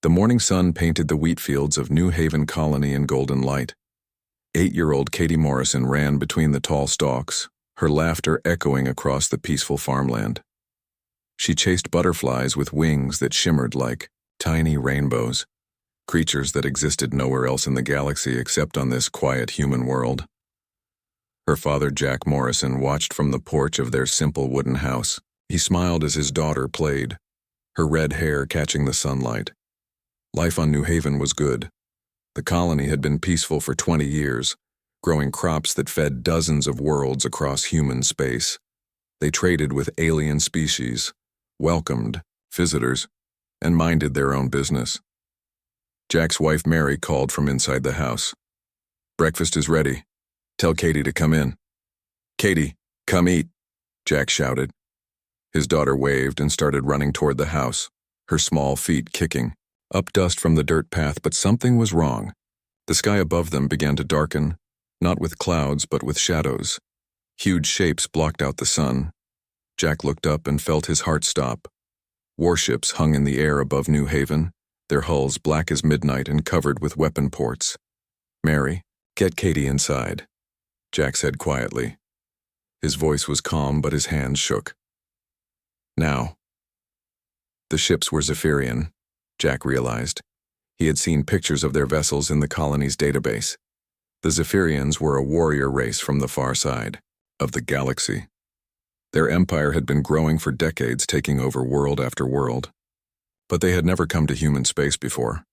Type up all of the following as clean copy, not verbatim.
The morning sun painted the wheat fields of New Haven Colony in golden light. 8-year-old Katie Morrison ran between the tall stalks, her laughter echoing across the peaceful farmland. She chased butterflies with wings that shimmered like tiny rainbows, creatures that existed nowhere else in the galaxy except on this quiet human world. Her father, Jack Morrison, watched from the porch of their simple wooden house. He smiled as his daughter played, her red hair catching the sunlight. Life on New Haven was good. The colony had been peaceful for 20 years, growing crops that fed dozens of worlds across human space. They traded with alien species, welcomed visitors, and minded their own business. Jack's wife Mary called from inside the house. "Breakfast is ready. Tell Katie to come in." "Katie, come eat," Jack shouted. His daughter waved and started running toward the house, her small feet kicking up dust from the dirt path, but something was wrong. The sky above them began to darken, not with clouds but with shadows. Huge shapes blocked out the sun. Jack looked up and felt his heart stop. Warships hung in the air above New Haven, their hulls black as midnight and covered with weapon ports. "Mary, get Katie inside," Jack said quietly. His voice was calm, but his hands shook. "Now." The ships were Zephyrian, Jack realized. He had seen pictures of their vessels in the colony's database. The Zephyrians were a warrior race from the far side of the galaxy. Their empire had been growing for decades, taking over world after world. But they had never come to human space before.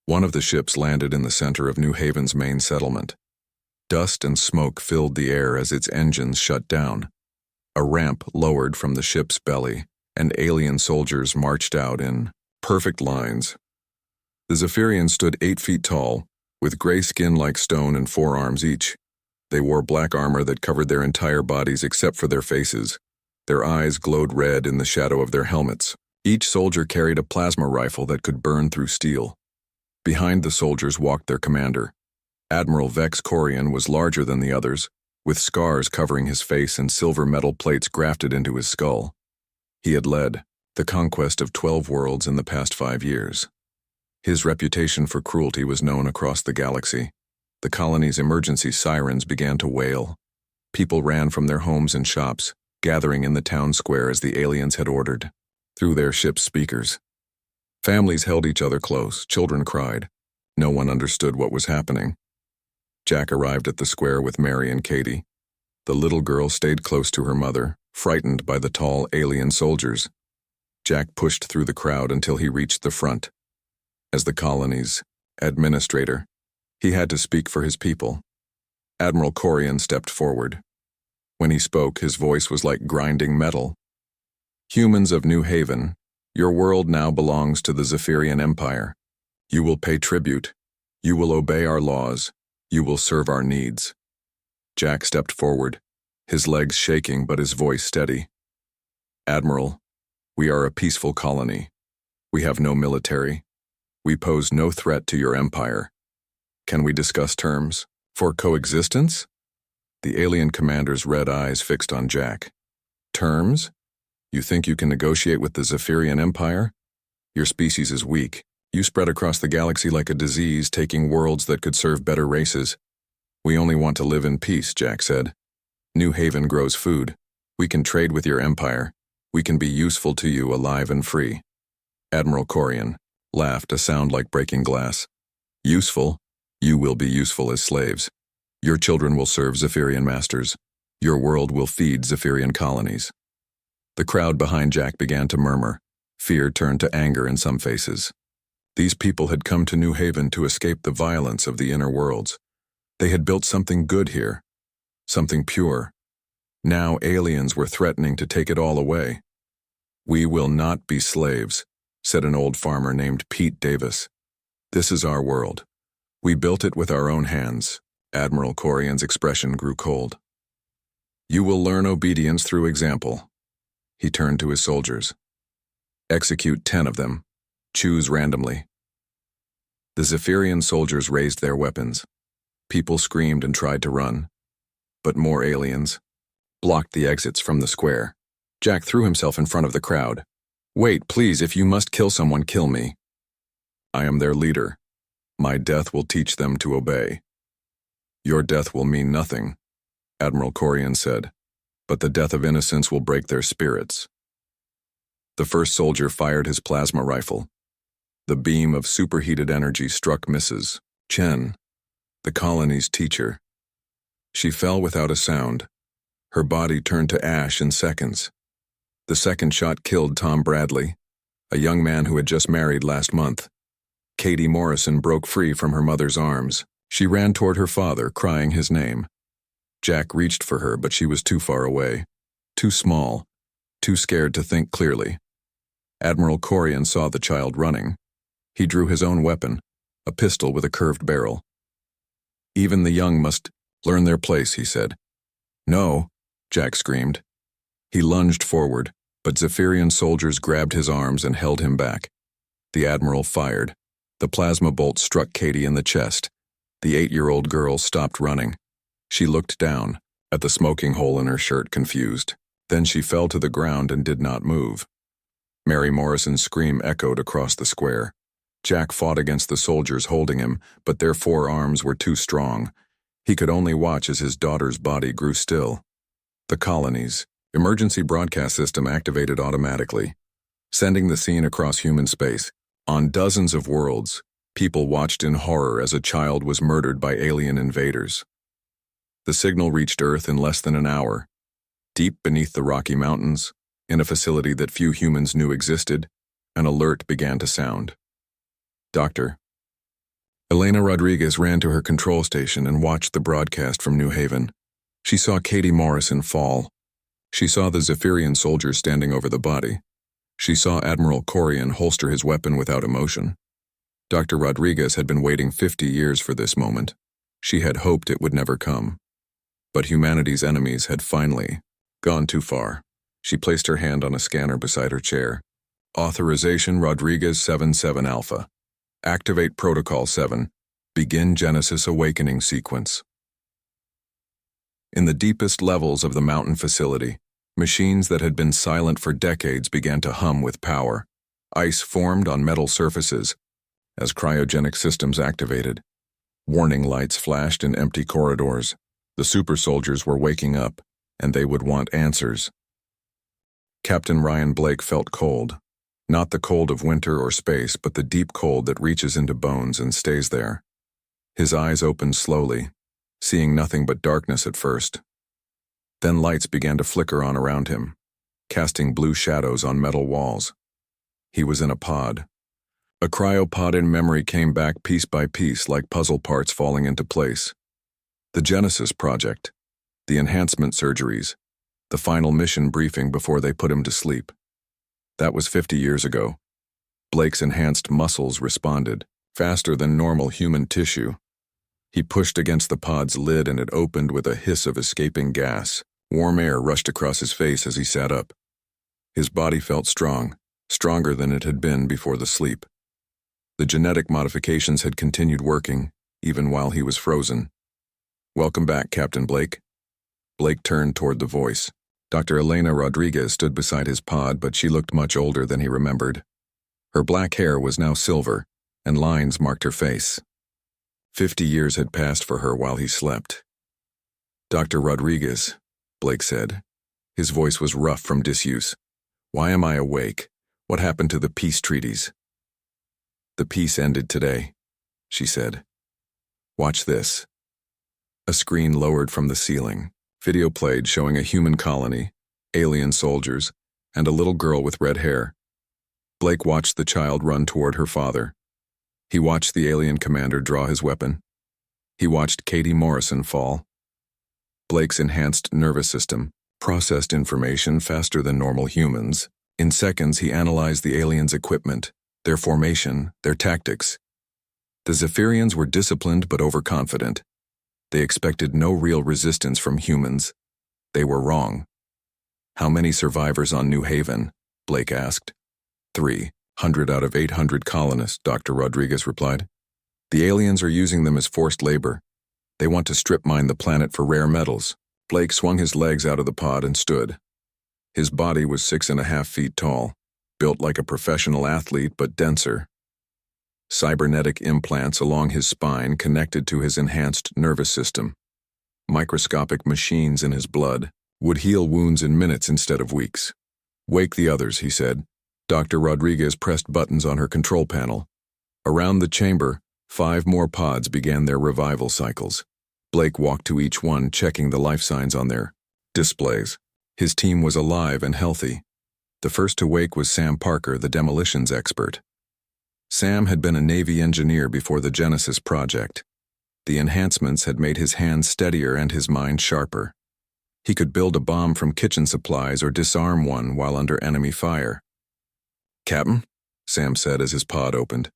One of the ships landed in the center of New Haven's main settlement. Dust and smoke filled the air as its engines shut down. A ramp lowered from the ship's belly, and alien soldiers marched out in perfect lines. The Zephyrians stood 8 feet tall, with gray skin like stone and 4 arms each. They wore black armor that covered their entire bodies except for their faces. Their eyes glowed red in the shadow of their helmets. Each soldier carried a plasma rifle that could burn through steel. Behind the soldiers walked their commander. Admiral Vex Corian was larger than the others, with scars covering his face and silver metal plates grafted into his skull. He had led the conquest of 12 worlds in the past 5 years. His reputation for cruelty was known across the galaxy. The colony's emergency sirens began to wail. People ran from their homes and shops, gathering in the town square as the aliens had ordered, through their ship's speakers. Families held each other close, children cried. No one understood what was happening. Jack arrived at the square with Mary and Katie. The little girl stayed close to her mother, frightened by the tall alien soldiers. Jack pushed through the crowd until he reached the front. As the colony's administrator, he had to speak for his people. Admiral Corian stepped forward. When he spoke, his voice was like grinding metal. "Humans of New Haven, your world now belongs to the Zephyrian Empire. You will pay tribute. You will obey our laws. You will serve our needs." Jack stepped forward, his legs shaking but his voice steady. "Admiral, we are a peaceful colony. We have no military. We pose no threat to your empire. Can we discuss terms for coexistence?" The alien commander's red eyes fixed on Jack. "Terms? You think you can negotiate with the Zephyrian Empire? Your species is weak. You spread across the galaxy like a disease, taking worlds that could serve better races. We only want to live in peace," Jack said. "New Haven grows food. We can trade with your empire. We can be useful to you, alive and free." Admiral Corian laughed, a sound like breaking glass. "Useful? You will be useful as slaves. Your children will serve Zephyrian masters. Your world will feed Zephyrian colonies." The crowd behind Jack began to murmur. Fear turned to anger in some faces. These people had come to New Haven to escape the violence of the inner worlds. They had built something good here, something pure. Now aliens were threatening to take it all away. "We will not be slaves," said an old farmer named Pete Davis. "This is our world. We built it with our own hands." Admiral Corian's expression grew cold. "You will learn obedience through example." He turned to his soldiers. "Execute 10 of them. Choose randomly." The Zephyrian soldiers raised their weapons. People screamed and tried to run, but more aliens blocked the exits from the square. Jack threw himself in front of the crowd. "Wait, please, if you must kill someone, kill me." I am their leader. My death will teach them to obey. Your death will mean nothing, Admiral Corian said, but the death of innocents will break their spirits. The first soldier fired his plasma rifle. The beam of superheated energy struck Mrs. Chen, the colony's teacher. She fell without a sound. Her body turned to ash in seconds. The second shot killed Tom Bradley, a young man who had just married last month. Katie Morrison broke free from her mother's arms. She ran toward her father, crying his name. Jack reached for her, but she was too far away, too small, too scared to think clearly. Admiral Corian saw the child running. He drew his own weapon, a pistol with a curved barrel. Even the young must learn their place, he said. No, Jack screamed. He lunged forward, but Zephyrian soldiers grabbed his arms and held him back. The Admiral fired. The plasma bolt struck Katie in the chest. The 8-year-old girl stopped running. She looked down, at the smoking hole in her shirt, confused. Then she fell to the ground and did not move. Mary Morrison's scream echoed across the square. Jack fought against the soldiers holding him, but their 4 arms were too strong. He could only watch as his daughter's body grew still. The colony's emergency broadcast system activated automatically, sending the scene across human space. On dozens of worlds, people watched in horror as a child was murdered by alien invaders. The signal reached Earth in less than an hour. Deep beneath the Rocky Mountains, in a facility that few humans knew existed, an alert began to sound. Doctor. Elena Rodriguez ran to her control station and watched the broadcast from New Haven. She saw Katie Morrison fall. She saw the Zephyrian soldiers standing over the body. She saw Admiral Corian holster his weapon without emotion. Dr. Rodriguez had been waiting 50 years for this moment. She had hoped it would never come. But humanity's enemies had finally gone too far. She placed her hand on a scanner beside her chair. Authorization Rodriguez 77 Alpha. Activate Protocol 7. Begin Genesis Awakening Sequence. In the deepest levels of the mountain facility, machines that had been silent for decades began to hum with power. Ice formed on metal surfaces as cryogenic systems activated. Warning lights flashed in empty corridors. The super soldiers were waking up, and they would want answers. Captain Ryan Blake felt cold. Not the cold of winter or space, but the deep cold that reaches into bones and stays there. His eyes opened slowly, seeing nothing but darkness at first. Then lights began to flicker on around him, casting blue shadows on metal walls. He was in a pod. A cryopod in memory came back piece by piece like puzzle parts falling into place. The Genesis Project, the enhancement surgeries, the final mission briefing before they put him to sleep. That was 50 years ago. Blake's enhanced muscles responded, faster than normal human tissue. He pushed against the pod's lid and it opened with a hiss of escaping gas. Warm air rushed across his face as he sat up. His body felt strong, stronger than it had been before the sleep. The genetic modifications had continued working, even while he was frozen. Welcome back, Captain Blake. Blake turned toward the voice. Dr. Elena Rodriguez stood beside his pod, but she looked much older than he remembered. Her black hair was now silver, and lines marked her face. 50 years had passed for her while he slept. Dr. Rodriguez, Blake said. His voice was rough from disuse. Why am I awake? What happened to the peace treaties? The peace ended today, she said. Watch this. A screen lowered from the ceiling. Video played showing a human colony, alien soldiers, and a little girl with red hair. Blake watched the child run toward her father. He watched the alien commander draw his weapon. He watched Katie Morrison fall. Blake's enhanced nervous system processed information faster than normal humans. In seconds, he analyzed the aliens' equipment, their formation, their tactics. The Zephyrians were disciplined but overconfident. They expected no real resistance from humans. They were wrong. How many survivors on New Haven? Blake asked. 300 out of 800 colonists, Dr. Rodriguez replied. The aliens are using them as forced labor. They want to strip mine the planet for rare metals. Blake swung his legs out of the pod and stood. His body was 6.5 feet tall, built like a professional athlete but denser. cybernetic implants along his spine connected to his enhanced nervous system. Microscopic machines in his blood would heal wounds in minutes instead of weeks. "Wake the others," he said. Dr. Rodriguez pressed buttons on her control panel. Around the chamber, 5 more pods began their revival cycles. Blake walked to each one, checking the life signs on their displays. His team was alive and healthy. The first to wake was Sam Parker, the demolitions expert. Sam had been a Navy engineer before the Genesis project. The enhancements had made his hands steadier and his mind sharper. He could build a bomb from kitchen supplies or disarm one while under enemy fire. "Captain," Sam said as his pod opened,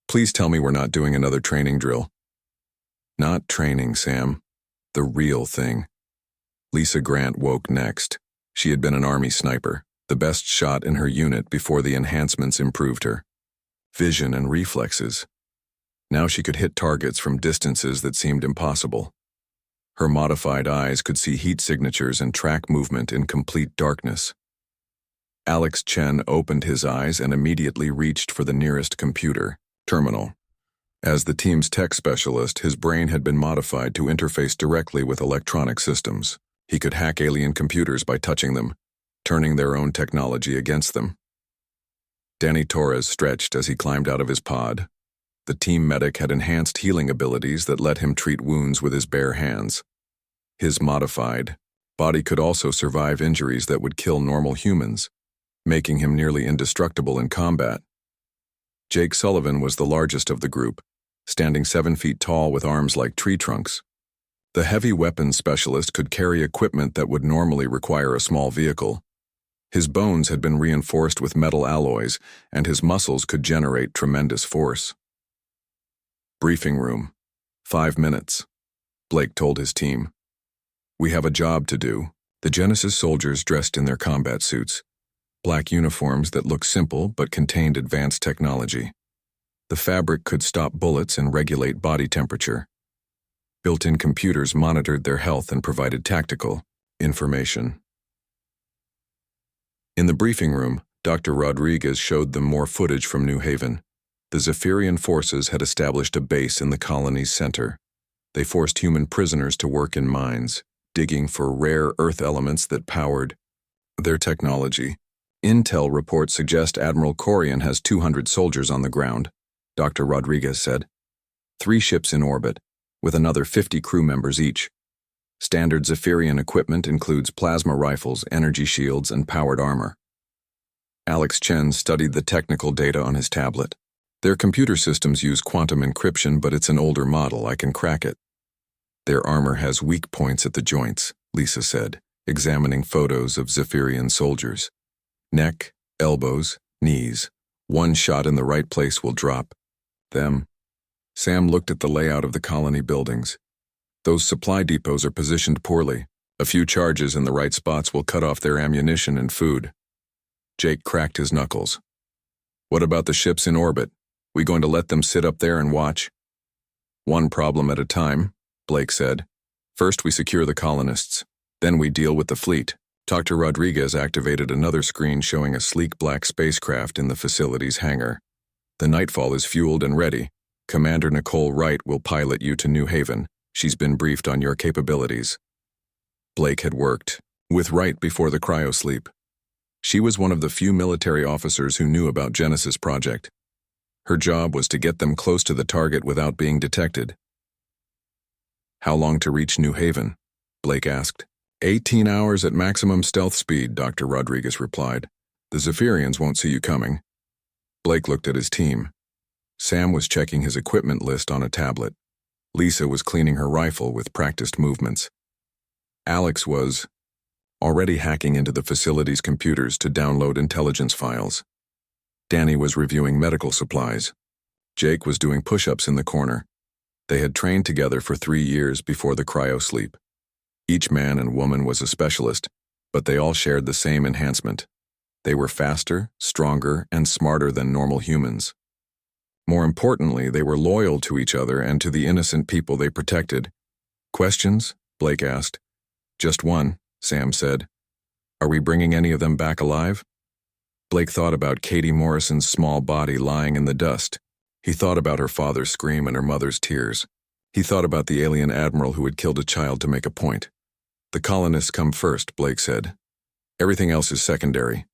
"please tell me we're not doing another training drill." "Not training, Sam. The real thing." Lisa Grant woke next. She had been an Army sniper, the best shot in her unit before the enhancements improved her. Vision and reflexes. Now she could hit targets from distances that seemed impossible. Her modified eyes could see heat signatures and track movement in complete darkness. Alex Chen opened his eyes and immediately reached for the nearest computer terminal. As the team's tech specialist, his brain had been modified to interface directly with electronic systems. He could hack alien computers by touching them, turning their own technology against them. Danny Torres stretched as he climbed out of his pod. The team medic had enhanced healing abilities that let him treat wounds with his bare hands. His modified body could also survive injuries that would kill normal humans, making him nearly indestructible in combat. Jake Sullivan was the largest of the group, standing 7 feet tall with arms like tree trunks. The heavy weapons specialist could carry equipment that would normally require a small vehicle. His bones had been reinforced with metal alloys, and his muscles could generate tremendous force. "Briefing room. 5 minutes," Blake told his team. "We have a job to do." The Genesis soldiers dressed in their combat suits, black uniforms that looked simple but contained advanced technology. The fabric could stop bullets and regulate body temperature. Built-in computers monitored their health and provided tactical information. In the briefing room, Dr. Rodriguez showed them more footage from New Haven. The Zephyrian forces had established a base in the colony's center. They forced human prisoners to work in mines, digging for rare earth elements that powered their technology. "Intel reports suggest Admiral Corian has 200 soldiers on the ground," Dr. Rodriguez said. 3 ships in orbit, with another 50 crew members each. Standard Zephyrian equipment includes plasma rifles, energy shields, and powered armor. Alex Chen studied the technical data on his tablet. "Their computer systems use quantum encryption, but it's an older model. I can crack it." "Their armor has weak points at the joints," Lisa said, examining photos of Zephyrian soldiers. "Neck, elbows, knees. 1 shot in the right place will drop them." Sam looked at the layout of the colony buildings. "Those supply depots are positioned poorly. A few charges in the right spots will cut off their ammunition and food." Jake cracked his knuckles. "What about the ships in orbit? We going to let them sit up there and watch?" "One problem at a time," Blake said. "First we secure the colonists. Then we deal with the fleet." Dr. Rodriguez activated another screen showing a sleek black spacecraft in the facility's hangar. "The Nightfall is fueled and ready. Commander Nicole Wright will pilot you to New Haven. She's been briefed on your capabilities." Blake had worked with Wright before the cryosleep. She was one of the few military officers who knew about Genesis Project. Her job was to get them close to the target without being detected. "How long to reach New Haven?" Blake asked. 18 hours at maximum stealth speed, Dr. Rodriguez replied. "The Zephyrians won't see you coming." Blake looked at his team. Sam was checking his equipment list on a tablet. Lisa was cleaning her rifle with practiced movements. Alex was already hacking into the facility's computers to download intelligence files. Danny was reviewing medical supplies. Jake was doing push-ups in the corner. They had trained together for 3 years before the cryosleep. Each man and woman was a specialist, but they all shared the same enhancement. They were faster, stronger, and smarter than normal humans. More importantly, they were loyal to each other and to the innocent people they protected. "Questions?" Blake asked. "Just one," Sam said. "Are we bringing any of them back alive?" Blake thought about Katie Morrison's small body lying in the dust. He thought about her father's scream and her mother's tears. He thought about the alien admiral who had killed a child to make a point. The colonists come first, Blake said. Everything else is secondary.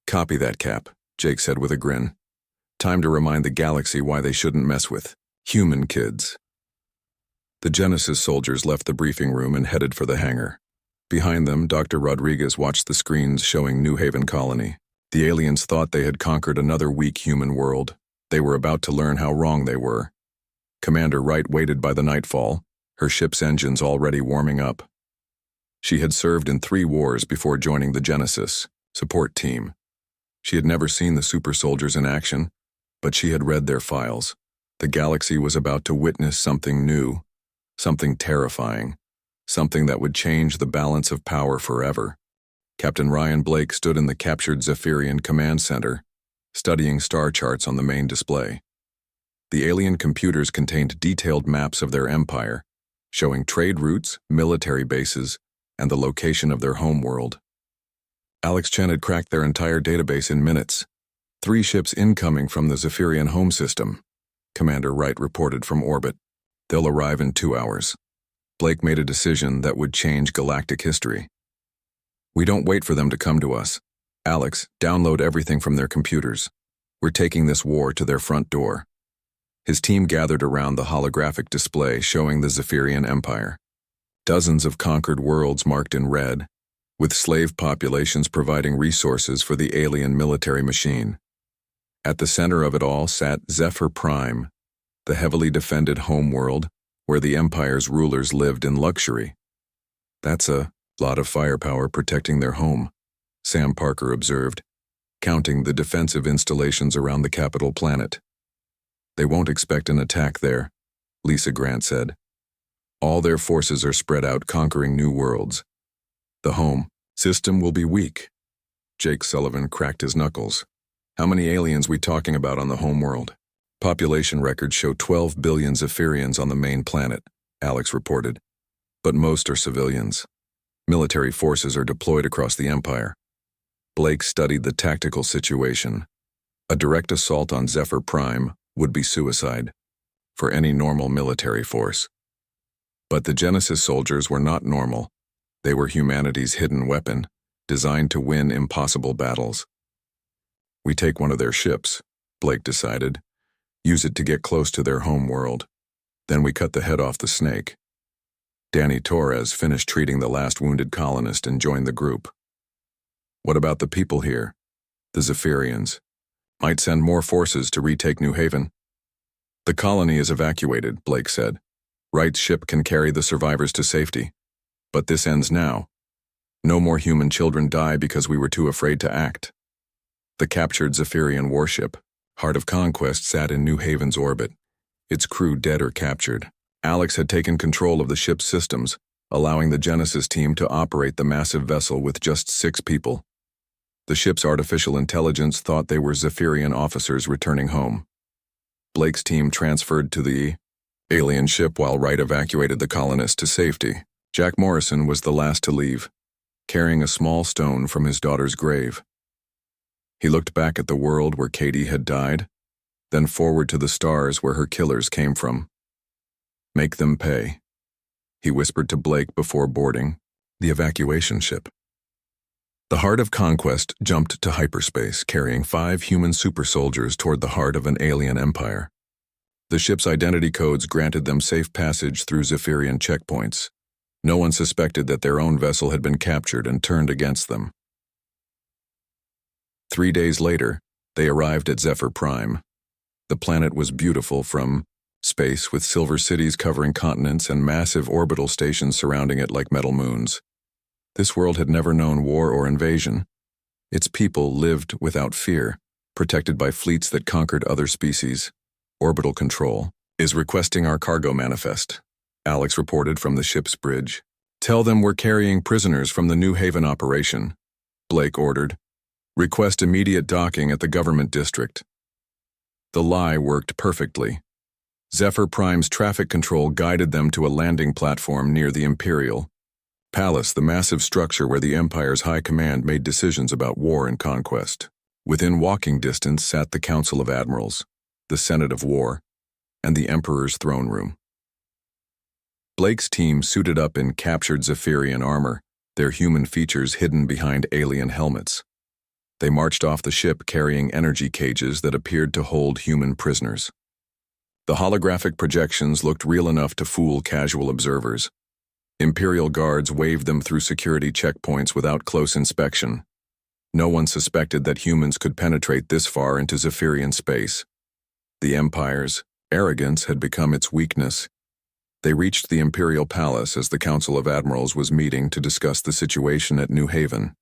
Copy that, Cap, Jake said with a grin. Time to remind the galaxy why they shouldn't mess with human kids. The Genesis soldiers left the briefing room and headed for the hangar. Behind them, Dr. Rodriguez watched the screens showing New Haven Colony. The aliens thought they had conquered another weak human world. They were about to learn how wrong they were. Commander Wright waited by the nightfall, her ship's engines already warming up. She had served in 3 wars before joining the Genesis support team. She had never seen the super soldiers in action, but she had read their files. The galaxy was about to witness something new, something terrifying, something that would change the balance of power forever. Captain Ryan Blake stood in the captured Zephyrian command center, studying star charts on the main display. The alien computers contained detailed maps of their empire, showing trade routes, military bases, and the location of their homeworld. Alex Chen had cracked their entire database in minutes. 3 ships incoming from the Zephyrian home system, Commander Wright reported from orbit. They'll arrive in 2 hours. Blake made a decision that would change galactic history. We don't wait for them to come to us. Alex, download everything from their computers. We're taking this war to their front door. His team gathered around the holographic display showing the Zephyrian Empire. Dozens of conquered worlds marked in red, with slave populations providing resources for the alien military machine. At the center of it all sat Zephyr Prime, the heavily defended homeworld where the Empire's rulers lived in luxury. That's a lot of firepower protecting their home, Sam Parker observed, counting the defensive installations around the capital planet. They won't expect an attack there, Lisa Grant said. All their forces are spread out conquering new worlds. The home system will be weak. Jake Sullivan cracked his knuckles. How many aliens we talking about on the homeworld? Population records show 12 billion Zephyrians on the main planet, Alex reported. But most are civilians. Military forces are deployed across the Empire. Blake studied the tactical situation. A direct assault on Zephyr Prime would be suicide for any normal military force. But the Genesis soldiers were not normal. They were humanity's hidden weapon, designed to win impossible battles. We take one of their ships, Blake decided. Use it to get close to their home world. Then we cut the head off the snake. Danny Torres finished treating the last wounded colonist and joined the group. What about the people here? The Zephyrians. Might send more forces to retake New Haven. The colony is evacuated, Blake said. Wright's ship can carry the survivors to safety. But this ends now. No more human children die because we were too afraid to act. The captured Zephyrian warship, Heart of Conquest, sat in New Haven's orbit, its crew dead or captured. Alex had taken control of the ship's systems, allowing the Genesis team to operate the massive vessel with just 6 people. The ship's artificial intelligence thought they were Zephyrian officers returning home. Blake's team transferred to the alien ship while Wright evacuated the colonists to safety. Jack Morrison was the last to leave, carrying a small stone from his daughter's grave. He looked back at the world where Katie had died, then forward to the stars where her killers came from. Make them pay, he whispered to Blake before boarding the evacuation ship. The Heart of Conquest jumped to hyperspace, carrying 5 human super soldiers toward the heart of an alien empire. The ship's identity codes granted them safe passage through Zephyrian checkpoints. No one suspected that their own vessel had been captured and turned against them. 3 days later, they arrived at Zephyr Prime. The planet was beautiful from space, with silver cities covering continents and massive orbital stations surrounding it like metal moons. This world had never known war or invasion. Its people lived without fear, protected by fleets that conquered other species. Orbital Control is requesting our cargo manifest, Alex reported from the ship's bridge. Tell them we're carrying prisoners from the New Haven operation, Blake ordered. Request immediate docking at the government district. The lie worked perfectly. Zephyr Prime's traffic control guided them to a landing platform near the Imperial Palace, the massive structure where the Empire's high command made decisions about war and conquest. Within walking distance sat the Council of Admirals, the Senate of War, and the Emperor's throne room. Blake's team suited up in captured Zephyrian armor, their human features hidden behind alien helmets. They marched off the ship carrying energy cages that appeared to hold human prisoners. The holographic projections looked real enough to fool casual observers. Imperial guards waved them through security checkpoints without close inspection. No one suspected that humans could penetrate this far into Zephyrian space. The Empire's arrogance had become its weakness. They reached the Imperial Palace as the Council of Admirals was meeting to discuss the situation at New Haven.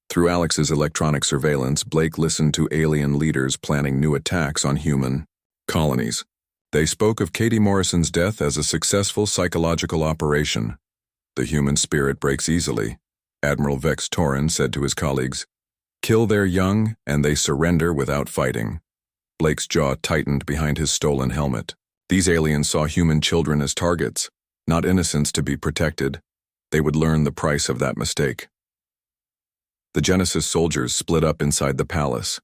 Through Alex's electronic surveillance, Blake listened to alien leaders planning new attacks on human colonies. They spoke of Katie Morrison's death as a successful psychological operation. The human spirit breaks easily, Admiral Vex Torin said to his colleagues. Kill their young, and they surrender without fighting. Blake's jaw tightened behind his stolen helmet. These aliens saw human children as targets, not innocents to be protected. They would learn the price of that mistake. The Genesis soldiers split up inside the palace.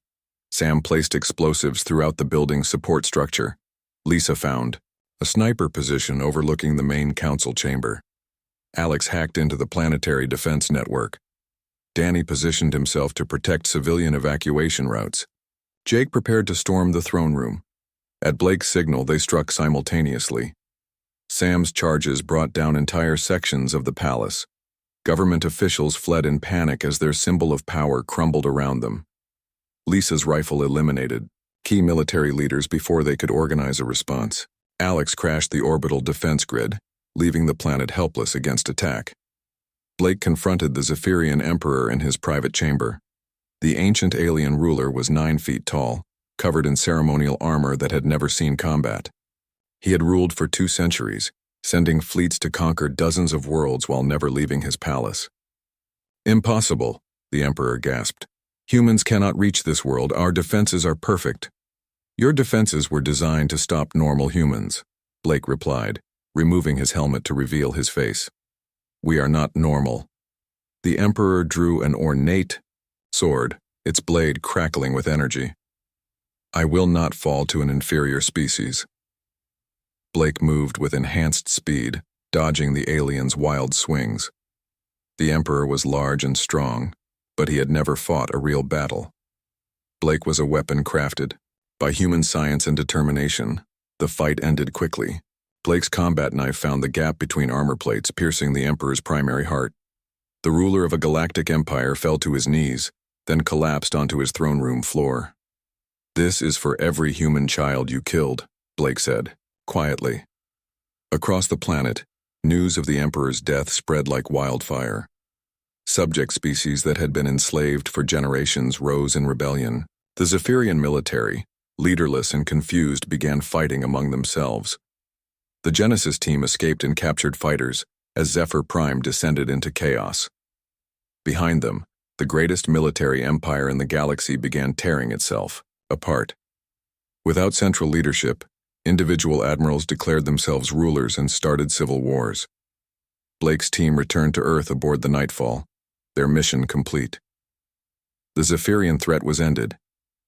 Sam placed explosives throughout the building's support structure. Lisa found a sniper position overlooking the main council chamber. Alex hacked into the planetary defense network. Danny positioned himself to protect civilian evacuation routes. Jake prepared to storm the throne room. At Blake's signal, they struck simultaneously. Sam's charges brought down entire sections of the palace. Government officials fled in panic as their symbol of power crumbled around them. Lisa's rifle eliminated key military leaders before they could organize a response. Alex crashed the orbital defense grid, leaving the planet helpless against attack. Blake confronted the Zephyrian Emperor in his private chamber. The ancient alien ruler was 9 feet tall, covered in ceremonial armor that had never seen combat. He had ruled for 2 centuries, sending fleets to conquer dozens of worlds while never leaving his palace. Impossible, the Emperor gasped. Humans cannot reach this world. Our defenses are perfect. Your defenses were designed to stop normal humans, Blake replied, removing his helmet to reveal his face. We are not normal. The Emperor drew an ornate sword, its blade crackling with energy. I will not fall to an inferior species. Blake moved with enhanced speed, dodging the alien's wild swings. The Emperor was large and strong, but he had never fought a real battle. Blake was a weapon crafted by human science and determination. The fight ended quickly. Blake's combat knife found the gap between armor plates, piercing the Emperor's primary heart. The ruler of a galactic empire fell to his knees, then collapsed onto his throne room floor. This is for every human child you killed, Blake said, quietly. Across the planet, news of the Emperor's death spread like wildfire. Subject species that had been enslaved for generations rose in rebellion. The Zephyrian military, leaderless and confused, began fighting among themselves. The Genesis team escaped and captured fighters as Zephyr Prime descended into chaos. Behind them, the greatest military empire in the galaxy began tearing itself apart. Without central leadership, individual admirals declared themselves rulers and started civil wars. Blake's team returned to Earth aboard the Nightfall, their mission complete. The Zephyrian threat was ended,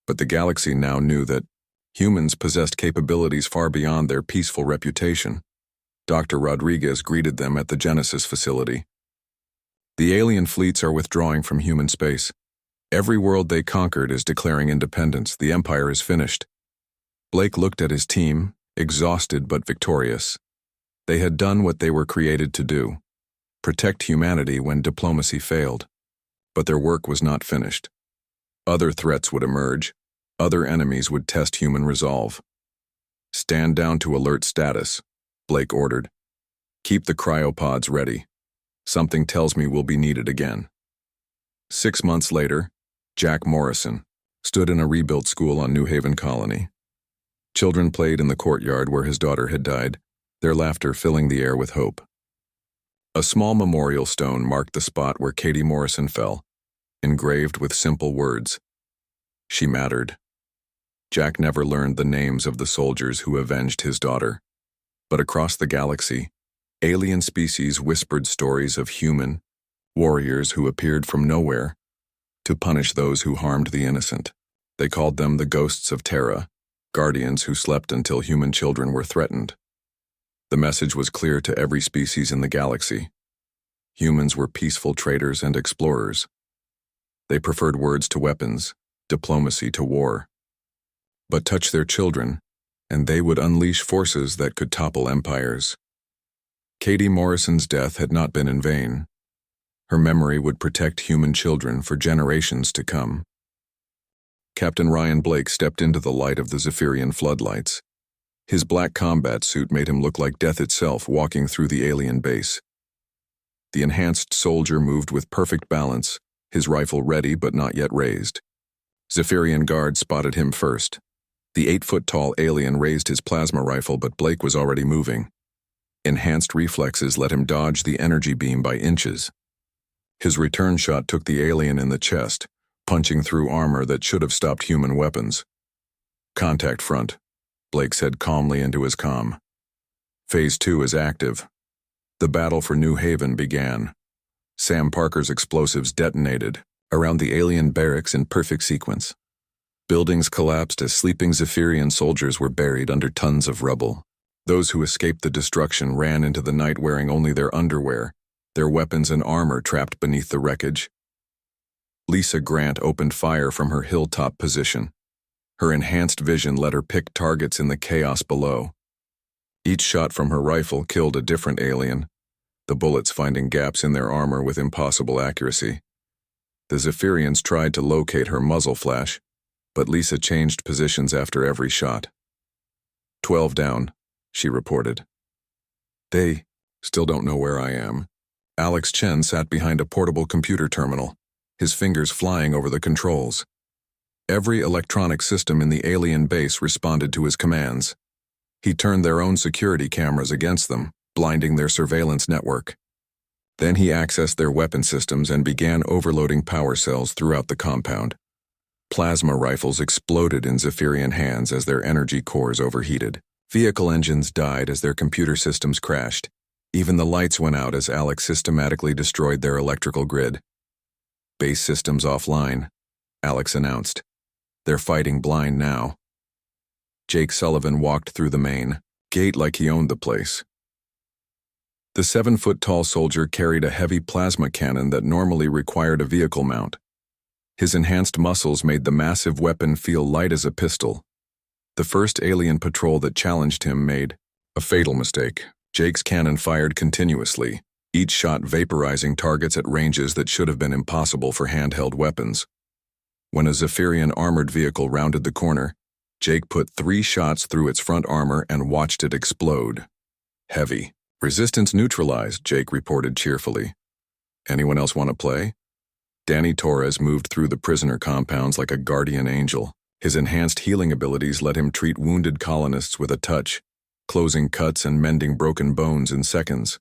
but the galaxy now knew that humans possessed capabilities far beyond their peaceful reputation. Dr. Rodriguez greeted them at the Genesis facility. The alien fleets are withdrawing from human space. Every world they conquered is declaring independence. The Empire is finished. Blake looked at his team, exhausted but victorious. They had done what they were created to do: protect humanity when diplomacy failed. But their work was not finished. Other threats would emerge. Other enemies would test human resolve. Stand down to alert status, Blake ordered. Keep the cryopods ready. Something tells me we'll be needed again. 6 months later, Jack Morrison stood in a rebuilt school on New Haven Colony. Children played in the courtyard where his daughter had died, their laughter filling the air with hope. A small memorial stone marked the spot where Katie Morrison fell, engraved with simple words: She mattered. Jack never learned the names of the soldiers who avenged his daughter, but across the galaxy, alien species whispered stories of human warriors who appeared from nowhere to punish those who harmed the innocent. They called them the Ghosts of Terra, guardians who slept until human children were threatened. The message was clear to every species in the galaxy. Humans were peaceful traders and explorers. They preferred words to weapons, diplomacy to war. But touch their children, and they would unleash forces that could topple empires. Katie Morrison's death had not been in vain. Her memory would protect human children for generations to come. Captain Ryan Blake stepped into the light of the Zephyrian floodlights. His black combat suit made him look like death itself walking through the alien base. The enhanced soldier moved with perfect balance, his rifle ready but not yet raised. Zephyrian guards spotted him first. The 8-foot-tall alien raised his plasma rifle, but Blake was already moving. Enhanced reflexes let him dodge the energy beam by inches. His return shot took the alien in the chest, punching through armor that should have stopped human weapons. "Contact front," Blake said calmly into his comm. "Phase 2 is active." The battle for New Haven began. Sam Parker's explosives detonated around the alien barracks in perfect sequence. Buildings collapsed as sleeping Zephyrian soldiers were buried under tons of rubble. Those who escaped the destruction ran into the night wearing only their underwear, their weapons and armor trapped beneath the wreckage. Lisa Grant opened fire from her hilltop position. Her enhanced vision let her pick targets in the chaos below. Each shot from her rifle killed a different alien, the bullets finding gaps in their armor with impossible accuracy. The Zephyrians tried to locate her muzzle flash, but Lisa changed positions after every shot. 12 down, she reported. "They still don't know where I am." Alex Chen sat behind a portable computer terminal, his fingers flying over the controls. Every electronic system in the alien base responded to his commands. He turned their own security cameras against them, blinding their surveillance network. Then he accessed their weapon systems and began overloading power cells throughout the compound. Plasma rifles exploded in Zephyrian hands as their energy cores overheated. Vehicle engines died as their computer systems crashed. Even the lights went out as Alex systematically destroyed their electrical grid. "Base systems offline," Alex announced. "They're fighting blind now." Jake Sullivan walked through the main gate like he owned the place. The 7-foot-tall soldier carried a heavy plasma cannon that normally required a vehicle mount. His enhanced muscles made the massive weapon feel light as a pistol. The first alien patrol that challenged him made a fatal mistake. Jake's cannon fired continuously, each shot vaporizing targets at ranges that should have been impossible for handheld weapons. When a Zephyrian armored vehicle rounded the corner, Jake put 3 shots through its front armor and watched it explode. "Heavy. Resistance neutralized," Jake reported cheerfully. "Anyone else want to play?" Danny Torres moved through the prisoner compounds like a guardian angel. His enhanced healing abilities let him treat wounded colonists with a touch, closing cuts and mending broken bones in seconds.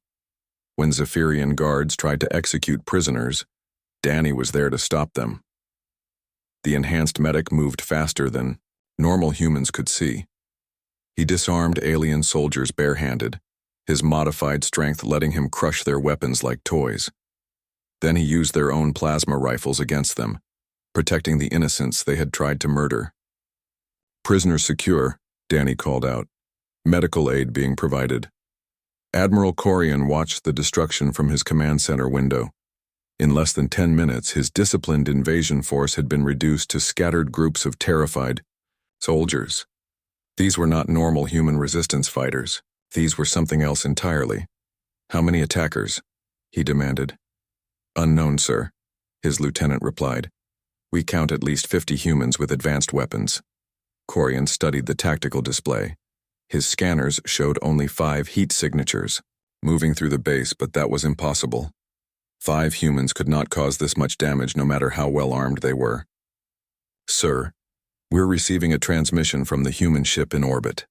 When Zephyrian guards tried to execute prisoners, Danny was there to stop them. The enhanced medic moved faster than normal humans could see. He disarmed alien soldiers barehanded, his modified strength letting him crush their weapons like toys. Then he used their own plasma rifles against them, protecting the innocents they had tried to murder. "Prisoners secure," Danny called out. Medical aid being provided. Admiral Corian watched the destruction from his command center window. In less than 10 minutes, his disciplined invasion force had been reduced to scattered groups of terrified soldiers. These were not normal human resistance fighters. These were something else entirely. "How many attackers?" he demanded. "Unknown, sir," his lieutenant replied. "We count at least 50 humans with advanced weapons." Corian studied the tactical display. His scanners showed only 5 heat signatures, moving through the base, but that was impossible. 5 humans could not cause this much damage no matter how well armed they were. "Sir, we're receiving a transmission from the human ship in orbit,"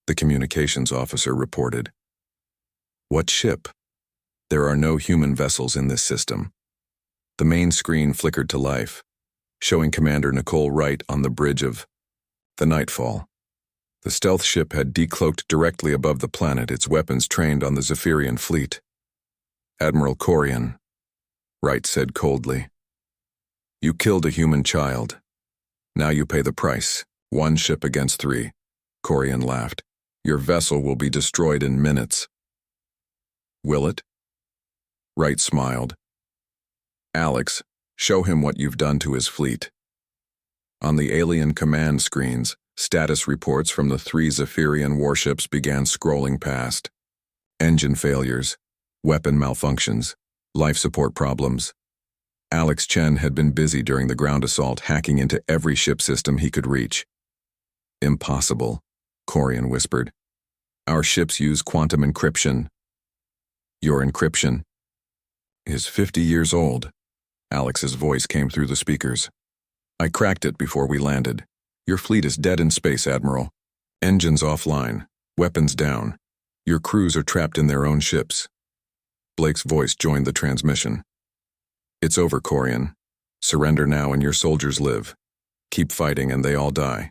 the communications officer reported. "What ship?" "There are no human vessels in this system." The main screen flickered to life, showing Commander Nicole Wright on the bridge of the Nightfall. The stealth ship had decloaked directly above the planet, its weapons trained on the Zephyrian fleet. "Admiral Corian," Wright said coldly. "You killed a human child. Now you pay the price." 1 ship against 3. Corian laughed. Your vessel will be destroyed in minutes. Will it? Wright smiled. Alex, show him what you've done to his fleet. On the alien command screens, status reports from the 3 Zephyrian warships began scrolling past. Engine failures, weapon malfunctions, life support problems. Alex Chen had been busy during the ground assault hacking into every ship system he could reach. Impossible, Corian whispered. Our ships use quantum encryption. Your encryption is 50 years old. Alex's voice came through the speakers. I cracked it before we landed. Your fleet is dead in space, Admiral. Engines offline, weapons down. Your crews are trapped in their own ships. Blake's voice joined the transmission. It's over, Corian. Surrender now and your soldiers live. Keep fighting and they all die.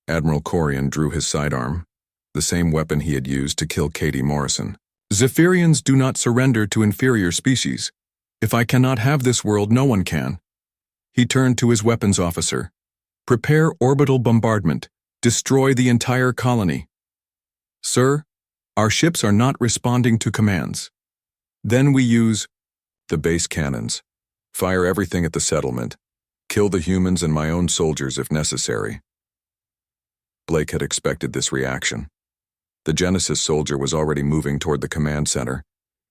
Admiral Corian drew his sidearm, the same weapon he had used to kill Katie Morrison. Zephyrians do not surrender to inferior species. If I cannot have this world, no one can. He turned to his weapons officer. Prepare orbital bombardment. Destroy the entire colony. Sir, our ships are not responding to commands. Then we use the base cannons. Fire everything at the settlement. Kill the humans and my own soldiers if necessary. Blake had expected this reaction. The Genesis soldier was already moving toward the command center,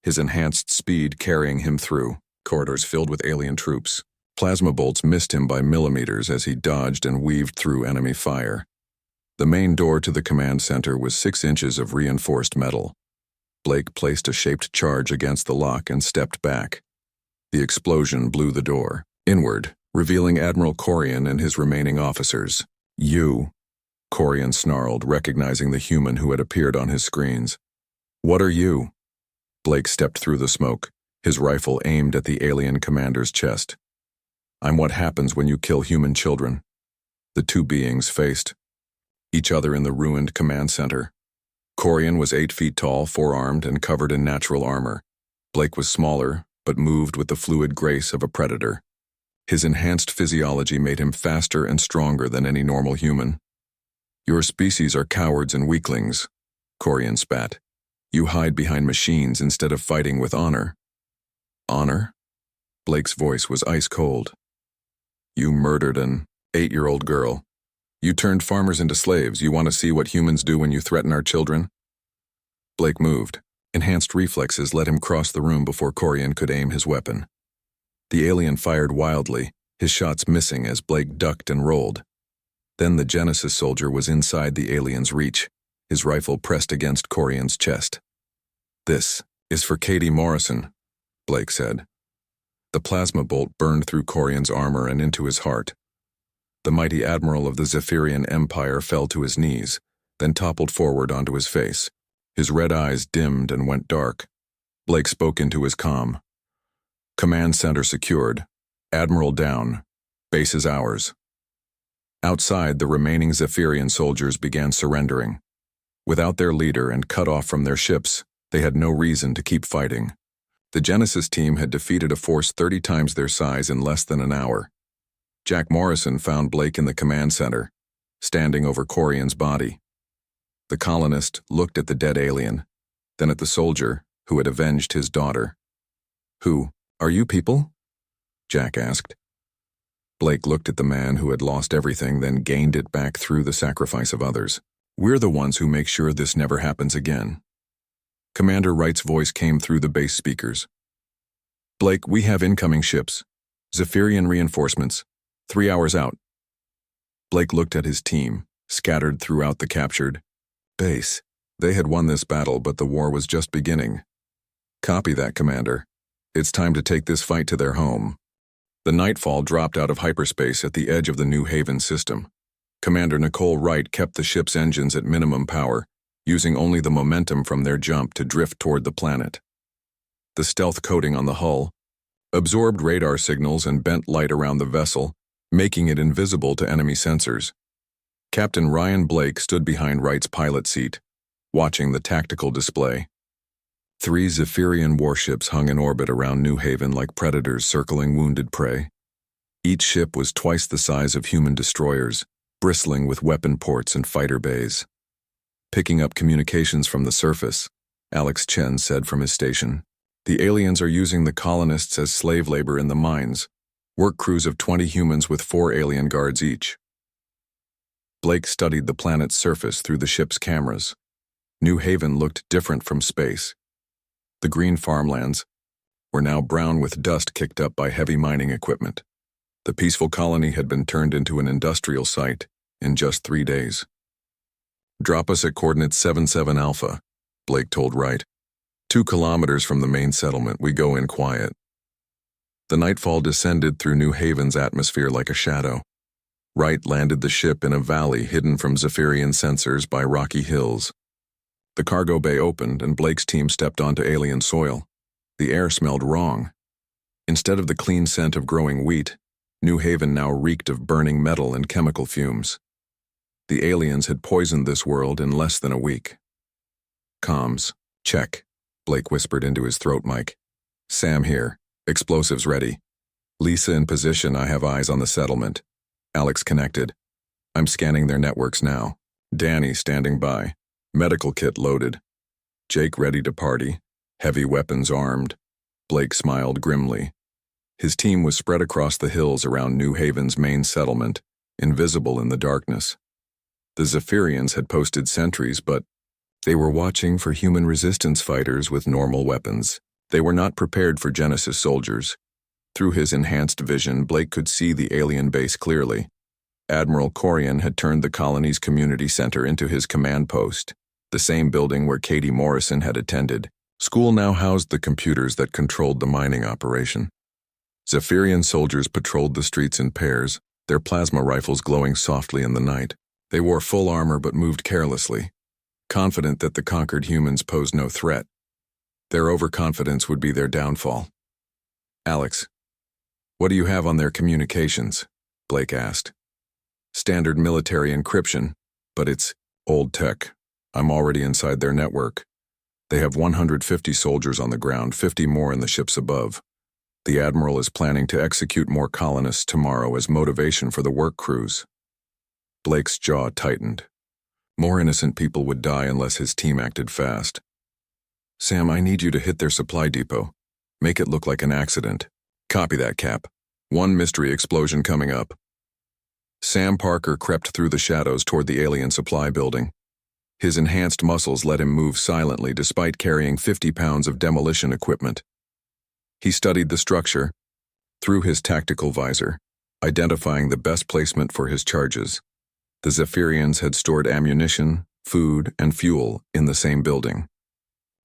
his enhanced speed carrying him through corridors filled with alien troops. Plasma bolts missed him by millimeters as he dodged and weaved through enemy fire. The main door to the command center was 6 inches of reinforced metal. Blake placed a shaped charge against the lock and stepped back. The explosion blew the door inward, revealing Admiral Corian and his remaining officers. You, Corian snarled, recognizing the human who had appeared on his screens. What are you? Blake stepped through the smoke, his rifle aimed at the alien commander's chest. I'm what happens when you kill human children. The 2 beings faced each other in the ruined command center. Corian was 8 feet tall, 4-armed, and covered in natural armor. Blake was smaller, but moved with the fluid grace of a predator. His enhanced physiology made him faster and stronger than any normal human. Your species are cowards and weaklings, Corian spat. You hide behind machines instead of fighting with honor. Honor? Blake's voice was ice cold. You murdered an 8-year-old girl. You turned farmers into slaves. You want to see what humans do when you threaten our children? Blake moved. Enhanced reflexes let him cross the room before Corian could aim his weapon. The alien fired wildly, his shots missing as Blake ducked and rolled. Then the Genesis soldier was inside the alien's reach, his rifle pressed against Corian's chest. This is for Katie Morrison, Blake said. The plasma bolt burned through Corian's armor and into his heart. The mighty admiral of the Zephyrian Empire fell to his knees, then toppled forward onto his face. His red eyes dimmed and went dark. Blake spoke into his comm. Command center secured. Admiral down. Base is ours. Outside, the remaining Zephyrian soldiers began surrendering. Without their leader and cut off from their ships, they had no reason to keep fighting. The Genesis team had defeated a force 30 times their size in less than an hour. Jack Morrison found Blake in the command center, standing over Corian's body. The colonist looked at the dead alien, then at the soldier who had avenged his daughter. Who are you people? Jack asked. Blake looked at the man who had lost everything, then gained it back through the sacrifice of others. We're the ones who make sure this never happens again. Commander Wright's voice came through the base speakers. Blake, we have incoming ships. Zephyrian reinforcements. 3 hours out. Blake looked at his team, scattered throughout the captured base. They had won this battle, but the war was just beginning. Copy that, Commander. It's time to take this fight to their home. The Nightfall dropped out of hyperspace at the edge of the New Haven system. Commander Nicole Wright kept the ship's engines at minimum power, using only the momentum from their jump to drift toward the planet. The stealth coating on the hull absorbed radar signals and bent light around the vessel, making it invisible to enemy sensors. Captain Ryan Blake stood behind Wright's pilot seat, watching the tactical display. 3 Zephyrian warships hung in orbit around New Haven like predators circling wounded prey. Each ship was twice the size of human destroyers, bristling with weapon ports and fighter bays. Picking up communications from the surface, Alex Chen said from his station. The aliens are using the colonists as slave labor in the mines. Work crews of 20 humans with 4 alien guards each. Blake studied the planet's surface through the ship's cameras. New Haven looked different from space. The green farmlands were now brown with dust kicked up by heavy mining equipment. The peaceful colony had been turned into an industrial site in just 3 days. Drop us at coordinates 77 Alpha, Blake told Wright. 2 kilometers from the main settlement, we go in quiet. The nightfall descended through New Haven's atmosphere like a shadow. Wright landed the ship in a valley hidden from Zephyrian sensors by rocky hills. The cargo bay opened and Blake's team stepped onto alien soil. The air smelled wrong. Instead of the clean scent of growing wheat, New Haven now reeked of burning metal and chemical fumes. The aliens had poisoned this world in less than a week. Comms, check, Blake whispered into his throat mic. Sam here, explosives ready. Lisa in position, I have eyes on the settlement. Alex connected. I'm scanning their networks now. Danny standing by. Medical kit loaded. Jake ready to party. Heavy weapons armed. Blake smiled grimly. His team was spread across the hills around New Haven's main settlement, invisible in the darkness. The Zephyrians had posted sentries, but they were watching for human resistance fighters with normal weapons. They were not prepared for Genesis soldiers. Through his enhanced vision, Blake could see the alien base clearly. Admiral Corian had turned the colony's community center into his command post, the same building where Katie Morrison had attended. School now housed the computers that controlled the mining operation. Zephyrian soldiers patrolled the streets in pairs, their plasma rifles glowing softly in the night. They wore full armor but moved carelessly, confident that the conquered humans posed no threat. Their overconfidence would be their downfall. Alex, what do you have on their communications? Blake asked. Standard military encryption, but it's old tech. I'm already inside their network. They have 150 soldiers on the ground, 50 more in the ships above. The Admiral is planning to execute more colonists tomorrow as motivation for the work crews. Blake's jaw tightened. More innocent people would die unless his team acted fast. Sam, I need you to hit their supply depot. Make it look like an accident. Copy that, Cap. 1 mystery explosion coming up. Sam Parker crept through the shadows toward the alien supply building. His enhanced muscles let him move silently despite carrying 50 pounds of demolition equipment. He studied the structure through his tactical visor, identifying the best placement for his charges. The Zephyrians had stored ammunition, food, and fuel in the same building.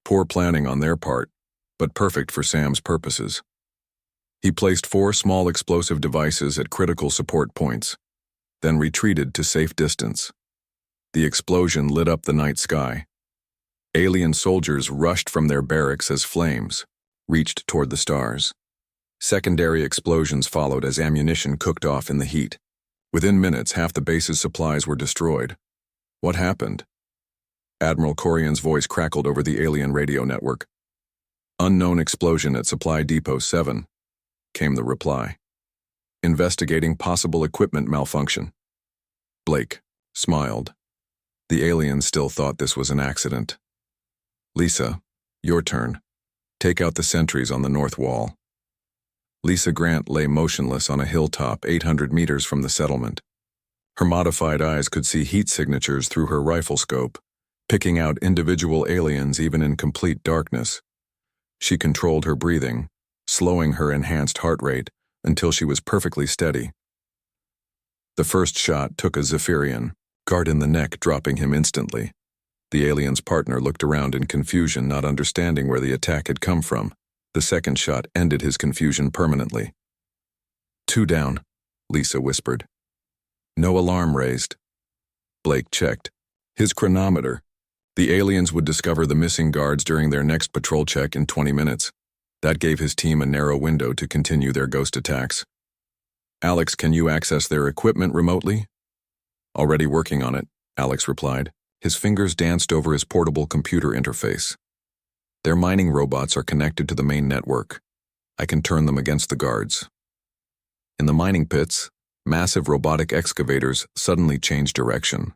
Poor planning on their part, but perfect for Sam's purposes. He placed 4 small explosive devices at critical support points, then retreated to safe distance. The explosion lit up the night sky. Alien soldiers rushed from their barracks as flames reached toward the stars. Secondary explosions followed as ammunition cooked off in the heat. Within minutes, half the base's supplies were destroyed. What happened? Admiral Corian's voice crackled over the alien radio network. Unknown explosion at Supply Depot 7, came the reply. Investigating possible equipment malfunction. Blake smiled. The aliens still thought this was an accident. Lisa, your turn. Take out the sentries on the north wall. Lisa Grant lay motionless on a hilltop 800 meters from the settlement. Her modified eyes could see heat signatures through her rifle scope, picking out individual aliens even in complete darkness. She controlled her breathing, slowing her enhanced heart rate until she was perfectly steady. The first shot took a Zephyrian, guard in the neck, dropping him instantly. The alien's partner looked around in confusion, not understanding where the attack had come from. The second shot ended his confusion permanently. 2 down, Lisa whispered. No alarm raised. Blake checked his chronometer. The aliens would discover the missing guards during their next patrol check in 20 minutes. That gave his team a narrow window to continue their ghost attacks. Alex, can you access their equipment remotely? Already working on it, Alex replied. His fingers danced over his portable computer interface. Their mining robots are connected to the main network. I can turn them against the guards. In the mining pits, Massive robotic excavators suddenly changed direction.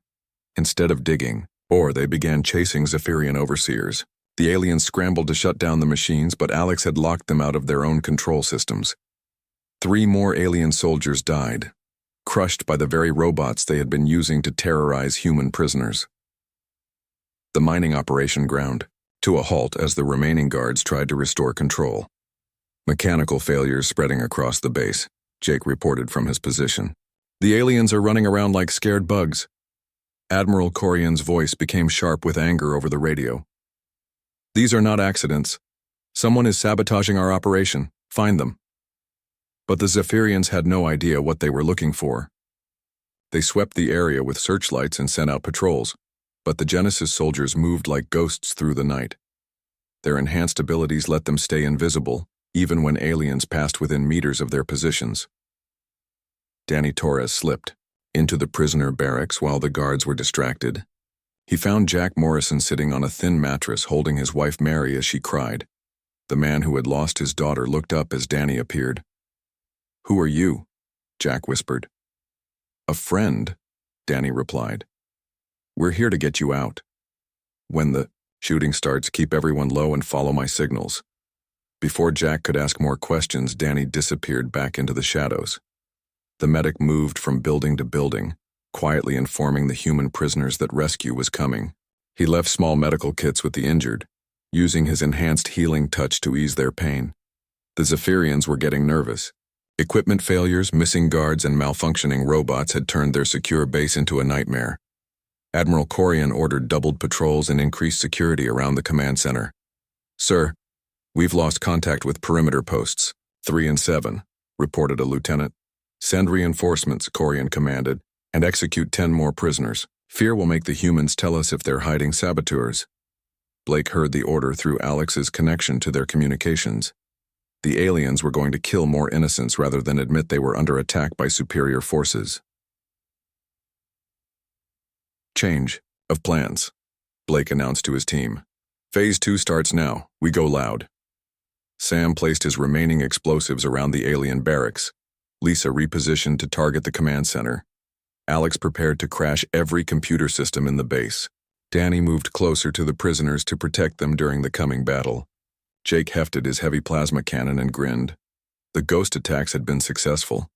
Instead of digging, they began chasing Zephyrian overseers. The aliens scrambled to shut down the machines, but Alex had locked them out of their own control systems. 3 more alien soldiers died, crushed by the very robots they had been using to terrorize human prisoners. The mining operation ground to a halt as the remaining guards tried to restore control. Mechanical failures spreading across the base, Jake reported from his position. The aliens are running around like scared bugs. Admiral Corian's voice became sharp with anger over the radio. These are not accidents. Someone is sabotaging our operation. Find them. But the Zephyrians had no idea what they were looking for. They swept the area with searchlights and sent out patrols, but the Genesis soldiers moved like ghosts through the night. Their enhanced abilities let them stay invisible, even when aliens passed within meters of their positions. Danny Torres slipped into the prisoner barracks while the guards were distracted. He found Jack Morrison sitting on a thin mattress holding his wife Mary as she cried. The man who had lost his daughter looked up as Danny appeared. "Who are you?" Jack whispered. "A friend," Danny replied. "We're here to get you out. When the shooting starts, keep everyone low and follow my signals." Before Jack could ask more questions, Danny disappeared back into the shadows. The medic moved from building to building, quietly informing the human prisoners that rescue was coming. He left small medical kits with the injured, using his enhanced healing touch to ease their pain. The Zephyrians were getting nervous. Equipment failures, missing guards, and malfunctioning robots had turned their secure base into a nightmare. Admiral Corian ordered doubled patrols and increased security around the command center. "Sir, we've lost contact with perimeter posts 3 and 7, reported a lieutenant. "Send reinforcements," Corian commanded, "and execute 10 more prisoners. Fear will make the humans tell us if they're hiding saboteurs." Blake heard the order through Alex's connection to their communications. The aliens were going to kill more innocents rather than admit they were under attack by superior forces. "Change of plans," Blake announced to his team. "Phase 2 starts now. We go loud." Sam placed his remaining explosives around the alien barracks. Lisa repositioned to target the command center. Alex prepared to crash every computer system in the base. Danny moved closer to the prisoners to protect them during the coming battle. Jake hefted his heavy plasma cannon and grinned. The ghost attacks had been successful,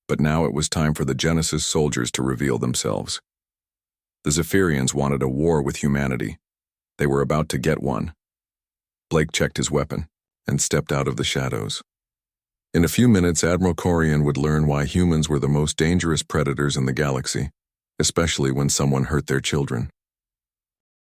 but now it was time for the Genesis soldiers to reveal themselves. The Zephyrians wanted a war with humanity. They were about to get one. Blake checked his weapon and stepped out of the shadows. In a few minutes, Admiral Corian would learn why humans were the most dangerous predators in the galaxy, especially when someone hurt their children.